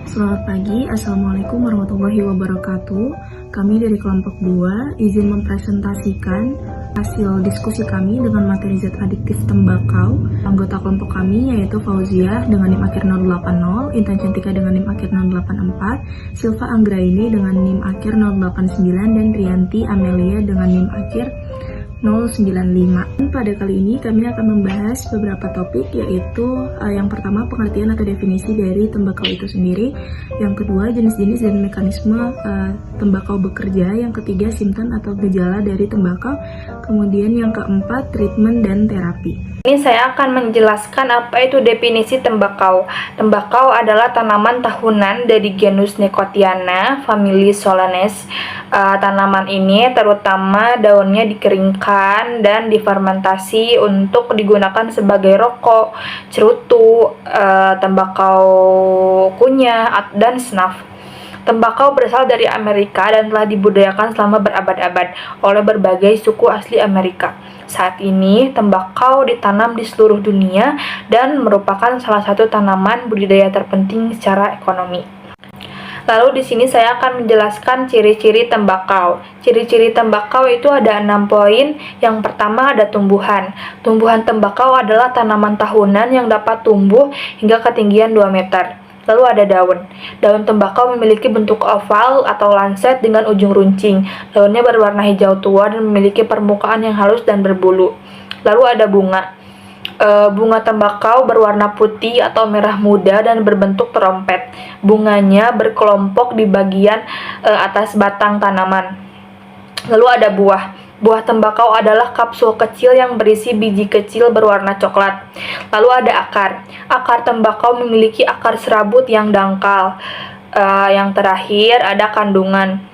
Selamat pagi, Assalamualaikum warahmatullahi wabarakatuh. Kami dari kelompok 2 izin mempresentasikan hasil diskusi kami dengan materi zat adiktif tembakau. Anggota kelompok kami yaitu Fauziah dengan NIM akhir 080, Intan Cantika dengan NIM akhir 084, Silva Anggraini dengan NIM akhir 089, dan Rianti Amelia dengan NIM akhir 095. Pada kali ini kami akan membahas beberapa topik, yaitu yang pertama pengertian atau definisi dari tembakau itu sendiri, yang kedua jenis-jenis dan mekanisme tembakau bekerja, yang ketiga simptom atau gejala dari tembakau, kemudian yang keempat treatment dan terapi. Ini saya akan menjelaskan apa itu definisi tembakau. Tembakau adalah tanaman tahunan dari genus Nicotiana, famili Solanacea. Tanaman ini terutama daunnya dikeringkan dan difermentasi untuk digunakan sebagai rokok, cerutu, tembakau kunyah, dan snuff. Tembakau berasal dari Amerika dan telah dibudidayakan selama berabad-abad oleh berbagai suku asli Amerika. Saat ini, tembakau ditanam di seluruh dunia dan merupakan salah satu tanaman budidaya terpenting secara ekonomi. Lalu di sini saya akan menjelaskan ciri-ciri tembakau. Ciri-ciri tembakau itu ada 6 poin. Yang pertama ada tumbuhan. Tumbuhan tembakau adalah tanaman tahunan yang dapat tumbuh hingga ketinggian 2 meter. Lalu ada daun. Daun tembakau memiliki bentuk oval atau lancet dengan ujung runcing. Daunnya berwarna hijau tua dan memiliki permukaan yang halus dan berbulu. Lalu ada bunga. Bunga tembakau berwarna putih atau merah muda dan berbentuk trompet. Bunganya berkelompok di bagian atas batang tanaman. Lalu ada buah. Buah tembakau adalah kapsul kecil yang berisi biji kecil berwarna coklat. Lalu ada akar. Akar tembakau memiliki akar serabut yang dangkal. Yang terakhir ada kandungan.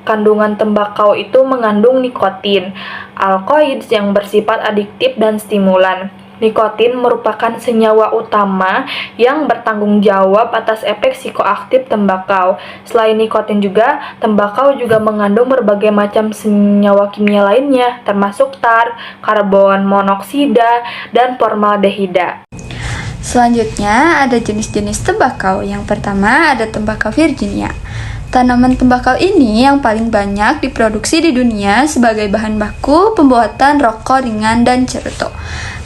Kandungan tembakau itu mengandung nikotin, alkaloid yang bersifat adiktif dan stimulan. Nikotin merupakan senyawa utama yang bertanggung jawab atas efek psikoaktif tembakau. Selain nikotin juga, tembakau juga mengandung berbagai macam senyawa kimia lainnya, termasuk tar, karbon monoksida, dan formaldehida. Selanjutnya ada jenis-jenis tembakau. Yang pertama ada tembakau Virginia. Tanaman tembakau ini yang paling banyak diproduksi di dunia sebagai bahan baku pembuatan rokok ringan dan cerutu.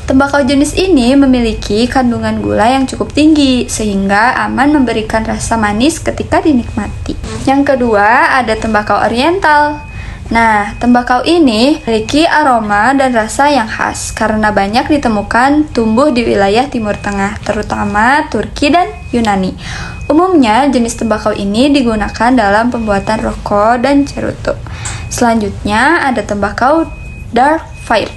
Tembakau jenis ini memiliki kandungan gula yang cukup tinggi sehingga aman memberikan rasa manis ketika dinikmati. Yang kedua ada tembakau oriental. Nah, tembakau ini memiliki aroma dan rasa yang khas karena banyak ditemukan tumbuh di wilayah Timur Tengah, terutama Turki dan Yunani. Umumnya, jenis tembakau ini digunakan dalam pembuatan rokok dan cerutu. Selanjutnya, ada tembakau dark fired.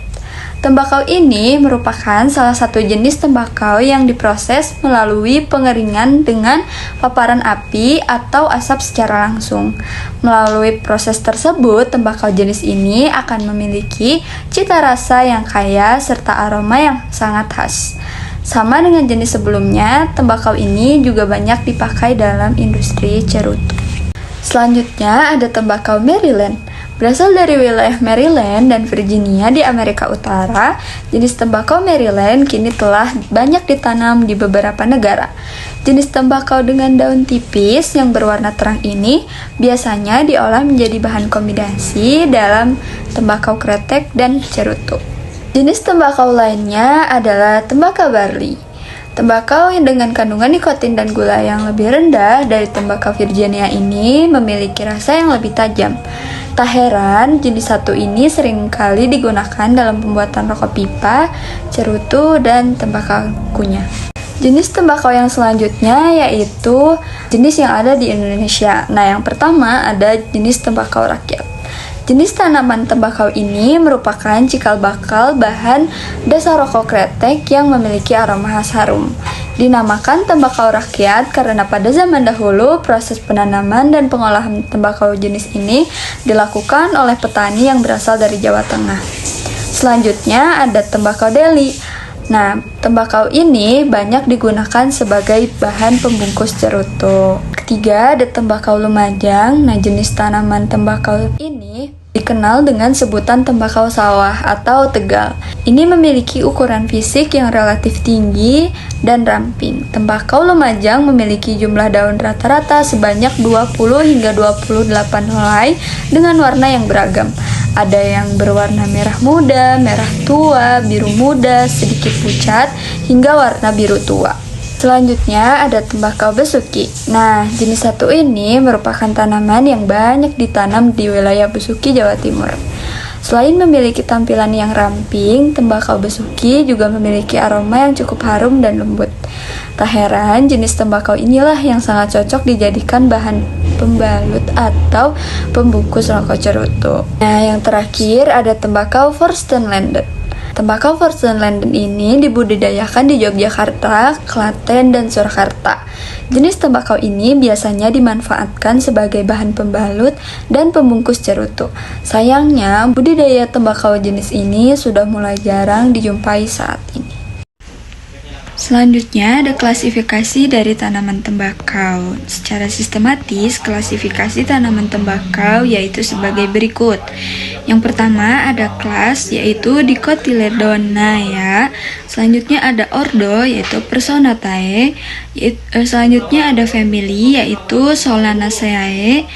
Tembakau ini merupakan salah satu jenis tembakau yang diproses melalui pengeringan dengan paparan api atau asap secara langsung. Melalui proses tersebut, tembakau jenis ini akan memiliki cita rasa yang kaya serta aroma yang sangat khas. Sama dengan jenis sebelumnya, tembakau ini juga banyak dipakai dalam industri cerutu. Selanjutnya ada tembakau Maryland. Berasal dari wilayah Maryland dan Virginia di Amerika Utara, jenis tembakau Maryland kini telah banyak ditanam di beberapa negara. Jenis tembakau dengan daun tipis yang berwarna terang ini biasanya diolah menjadi bahan kombinasi dalam tembakau kretek dan cerutu. Jenis tembakau lainnya adalah tembakau barley. Tembakau yang dengan kandungan nikotin dan gula yang lebih rendah dari tembakau Virginia ini memiliki rasa yang lebih tajam. Tak heran, jenis satu ini seringkali digunakan dalam pembuatan rokok pipa, cerutu, dan tembakau kunyah. Jenis tembakau yang selanjutnya yaitu jenis yang ada di Indonesia. Nah, yang pertama ada jenis tembakau rakyat. Jenis tanaman tembakau ini merupakan cikal bakal bahan dasar rokok kretek yang memiliki aroma khas harum. Dinamakan tembakau rakyat karena pada zaman dahulu proses penanaman dan pengolahan tembakau jenis ini dilakukan oleh petani yang berasal dari Jawa Tengah. Selanjutnya ada tembakau deli. Nah, tembakau ini banyak digunakan sebagai bahan pembungkus cerutu. Ketiga ada tembakau lumajang. Nah, jenis tanaman tembakau ini dikenal dengan sebutan tembakau sawah atau tegal. Ini memiliki ukuran fisik yang relatif tinggi dan ramping. Tembakau Lumajang memiliki jumlah daun rata-rata sebanyak 20 hingga 28 helai dengan warna yang beragam. Ada yang berwarna merah muda, merah tua, biru muda, sedikit pucat, hingga warna biru tua. Selanjutnya ada tembakau besuki. Nah, jenis satu ini merupakan tanaman yang banyak ditanam di wilayah Besuki, Jawa Timur. Selain memiliki tampilan yang ramping, tembakau besuki juga memiliki aroma yang cukup harum dan lembut. Tak heran, jenis tembakau inilah yang sangat cocok dijadikan bahan pembalut atau pembungkus rokok cerutu. Nah, yang terakhir ada tembakau Forstenlanden. Tembakau Forstenlanden ini dibudidayakan di Yogyakarta, Klaten, dan Surakarta. Jenis tembakau ini biasanya dimanfaatkan sebagai bahan pembalut dan pembungkus cerutu. Sayangnya, budidaya tembakau jenis ini sudah mulai jarang dijumpai saat ini. Selanjutnya ada klasifikasi dari tanaman tembakau. Secara sistematis, klasifikasi tanaman tembakau yaitu sebagai berikut. Yang pertama ada kelas yaitu Dicotyledonea. Selanjutnya ada ordo yaitu Personatae. Selanjutnya ada family yaitu Solanaceae.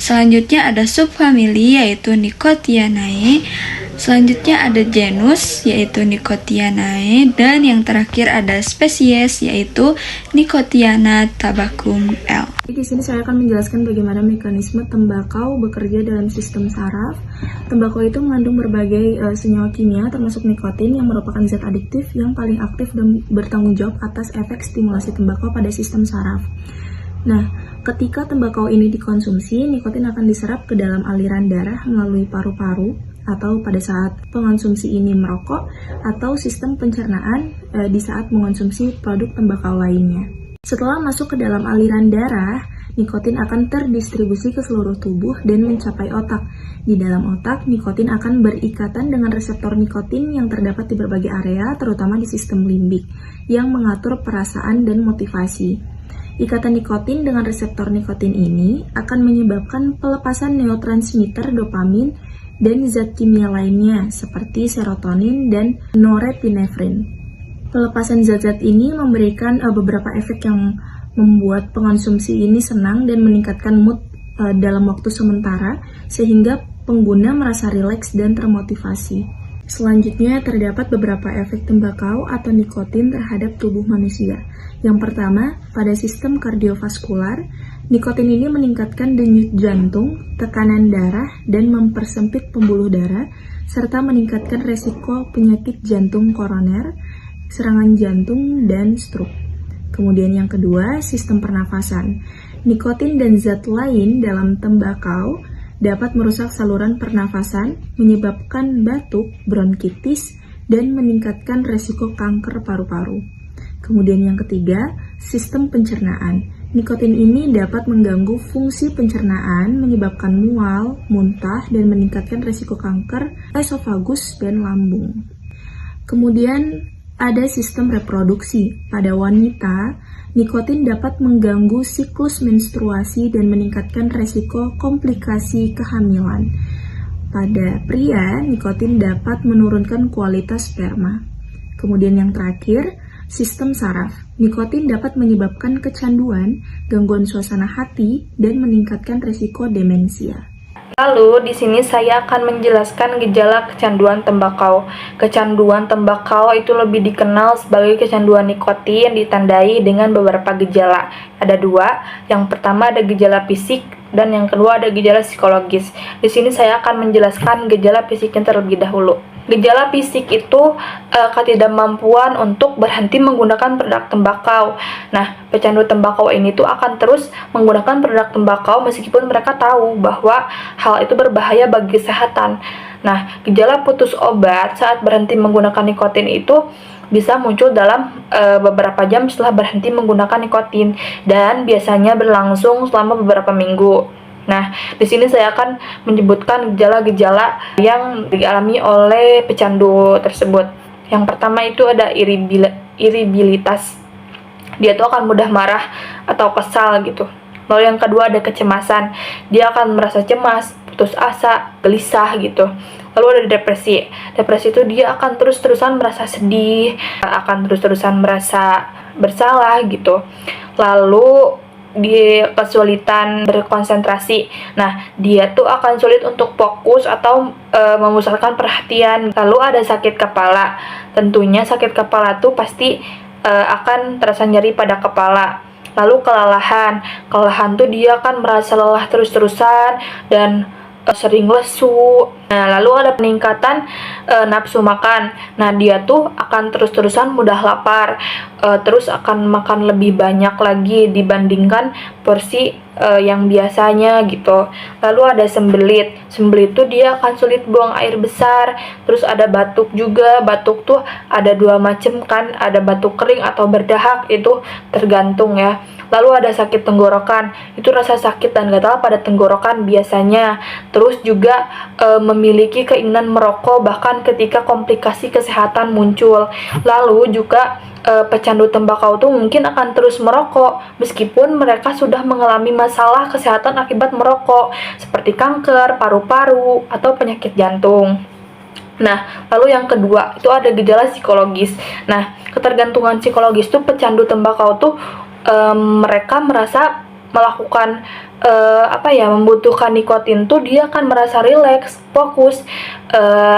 Selanjutnya ada subfamili yaitu Nicotianae. Selanjutnya ada genus yaitu Nicotianae, dan yang terakhir ada spesies yaitu Nicotiana tabacum L. Di sini saya akan menjelaskan bagaimana mekanisme tembakau bekerja dalam sistem saraf. Tembakau itu mengandung berbagai senyawa kimia termasuk nikotin yang merupakan zat adiktif yang paling aktif dan bertanggung jawab atas efek stimulasi tembakau pada sistem saraf. Nah, ketika tembakau ini dikonsumsi, nikotin akan diserap ke dalam aliran darah melalui paru-paru, atau pada saat pengonsumsi ini merokok, atau sistem pencernaan di saat mengonsumsi produk tembakau lainnya. Setelah masuk ke dalam aliran darah, nikotin akan terdistribusi ke seluruh tubuh dan mencapai otak. Di dalam otak, nikotin akan berikatan dengan reseptor nikotin yang terdapat di berbagai area, terutama di sistem limbik, yang mengatur perasaan dan motivasi. Ikatan nikotin dengan reseptor nikotin ini akan menyebabkan pelepasan neurotransmitter dopamin dan zat kimia lainnya seperti serotonin dan norepinefrin. Pelepasan zat-zat ini memberikan beberapa efek yang membuat pengonsumsi ini senang dan meningkatkan mood dalam waktu sementara sehingga pengguna merasa rileks dan termotivasi. Selanjutnya terdapat beberapa efek tembakau atau nikotin terhadap tubuh manusia. Yang pertama, pada sistem kardiovaskular, nikotin ini meningkatkan denyut jantung, tekanan darah, dan mempersempit pembuluh darah, serta meningkatkan resiko penyakit jantung koroner, serangan jantung, dan stroke. Kemudian yang kedua, sistem pernafasan. Nikotin dan zat lain dalam tembakau dapat merusak saluran pernafasan, menyebabkan batuk, bronkitis, dan meningkatkan resiko kanker paru-paru. Kemudian yang ketiga, sistem pencernaan. Nikotin ini dapat mengganggu fungsi pencernaan, menyebabkan mual, muntah, dan meningkatkan resiko kanker esofagus dan lambung. Kemudian ada sistem reproduksi. Pada wanita, nikotin dapat mengganggu siklus menstruasi dan meningkatkan resiko komplikasi kehamilan. Pada pria, nikotin dapat menurunkan kualitas sperma. Kemudian yang terakhir, sistem saraf. Nikotin dapat menyebabkan kecanduan, gangguan suasana hati, dan meningkatkan resiko demensia. Lalu di sini saya akan menjelaskan gejala kecanduan tembakau. Kecanduan tembakau itu lebih dikenal sebagai kecanduan nikotin yang ditandai dengan beberapa gejala. Ada dua. Yang pertama ada gejala fisik dan yang kedua ada gejala psikologis. Di sini saya akan menjelaskan gejala fisiknya terlebih dahulu. Gejala fisik itu ketidakmampuan untuk berhenti menggunakan produk tembakau. Nah, pecandu tembakau ini tuh akan terus menggunakan produk tembakau meskipun mereka tahu bahwa hal itu berbahaya bagi kesehatan. Nah, gejala putus obat saat berhenti menggunakan nikotin itu bisa muncul dalam beberapa jam setelah berhenti menggunakan nikotin dan biasanya berlangsung selama beberapa minggu. Nah, di sini saya akan menyebutkan gejala-gejala yang dialami oleh pecandu tersebut. Yang pertama itu ada iribilitas. Dia tuh akan mudah marah atau kesal gitu. Lalu yang kedua ada kecemasan. Dia akan merasa cemas, putus asa, gelisah gitu. Lalu ada depresi. Depresi itu dia akan terus-terusan merasa sedih, akan terus-terusan merasa bersalah gitu. Lalu dia kesulitan berkonsentrasi. Nah, dia tuh akan sulit untuk fokus atau memusatkan perhatian. Lalu ada sakit kepala. Tentunya sakit kepala tuh pasti akan terasa nyeri pada kepala. Lalu kelelahan. Kelelahan tuh dia akan merasa lelah terus-terusan dan sering lesu. Nah, lalu ada peningkatan nafsu makan. Nah, dia tuh akan terus-terusan mudah lapar, terus akan makan lebih banyak lagi dibandingkan porsi yang biasanya gitu. Lalu ada sembelit. Sembelit tuh dia akan sulit buang air besar. Terus ada batuk juga. Batuk tuh ada dua macam kan, ada batuk kering atau berdahak, itu tergantung ya. Lalu ada sakit tenggorokan, itu rasa sakit dan gatal pada tenggorokan biasanya. Terus juga memiliki keinginan merokok bahkan ketika komplikasi kesehatan muncul. Lalu juga pecandu tembakau tuh mungkin akan terus merokok meskipun mereka sudah mengalami masalah kesehatan akibat merokok seperti kanker, paru-paru, atau penyakit jantung. Nah, lalu yang kedua itu ada gejala psikologis. Nah, ketergantungan psikologis tuh pecandu tembakau tuh mereka merasa melakukan membutuhkan nikotin tuh dia akan merasa rileks, fokus,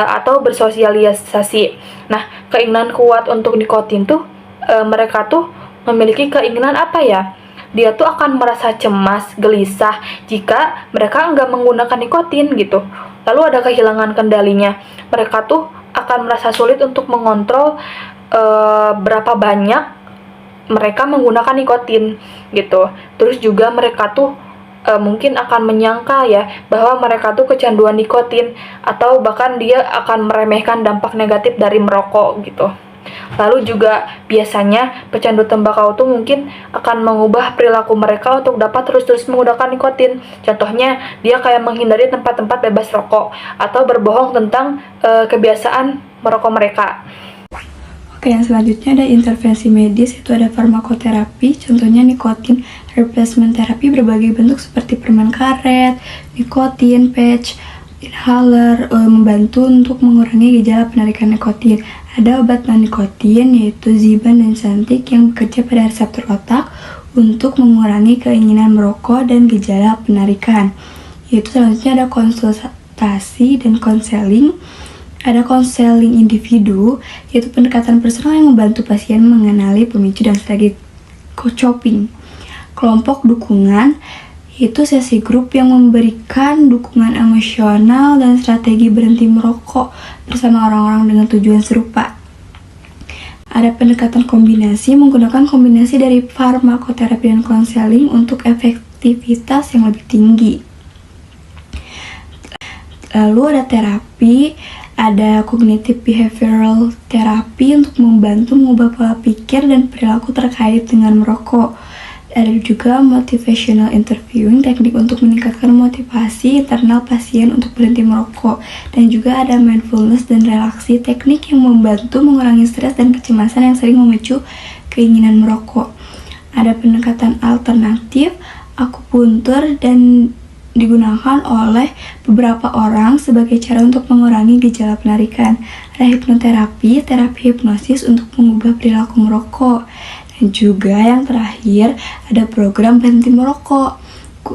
atau bersosialisasi. Nah, keinginan kuat untuk nikotin tuh mereka tuh memiliki keinginan dia tuh akan merasa cemas, gelisah jika mereka nggak menggunakan nikotin gitu. Lalu ada kehilangan kendalinya. Mereka tuh akan merasa sulit untuk mengontrol berapa banyak mereka menggunakan nikotin gitu. Terus juga mereka tuh mungkin akan menyangka ya bahwa mereka tuh kecanduan nikotin, atau bahkan dia akan meremehkan dampak negatif dari merokok gitu. Lalu juga biasanya pecandu tembakau tuh mungkin akan mengubah perilaku mereka untuk dapat terus-terus menggunakan nikotin. Contohnya dia kayak menghindari tempat-tempat bebas rokok atau berbohong tentang kebiasaan merokok mereka. Oke, yang selanjutnya ada intervensi medis, itu ada farmakoterapi, contohnya nikotin replacement therapy berbagai bentuk seperti permen karet, nikotin, patch, inhaler, membantu untuk mengurangi gejala penarikan nikotin. Ada obat non-nikotin yaitu Zyban dan Zantac yang bekerja pada reseptor otak untuk mengurangi keinginan merokok dan gejala penarikan. Yaitu selanjutnya ada konsultasi dan konseling. Ada konseling individu, yaitu pendekatan personal yang membantu pasien mengenali pemicu dan strategi coping. Kelompok dukungan, yaitu sesi grup yang memberikan dukungan emosional dan strategi berhenti merokok bersama orang-orang dengan tujuan serupa. Ada pendekatan kombinasi, menggunakan kombinasi dari farmakoterapi dan konseling untuk efektivitas yang lebih tinggi. Lalu ada terapi, ada cognitive behavioral therapy untuk membantu mengubah pola pikir dan perilaku terkait dengan merokok. Ada juga motivational interviewing, teknik untuk meningkatkan motivasi internal pasien untuk berhenti merokok. Dan juga ada mindfulness dan relaksi, teknik yang membantu mengurangi stres dan kecemasan yang sering memicu keinginan merokok. Ada pendekatan alternatif, akupuntur, dan digunakan oleh beberapa orang sebagai cara untuk mengurangi gejala penarikan. Ada hipnoterapi, terapi hipnosis untuk mengubah perilaku merokok. Dan juga yang terakhir ada program berhenti merokok.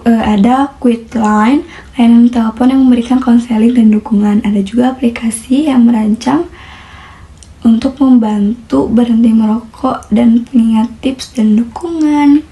Ada Quitline, layanan telepon yang memberikan konseling dan dukungan. Ada juga aplikasi yang merancang untuk membantu berhenti merokok dan pengingat tips dan dukungan.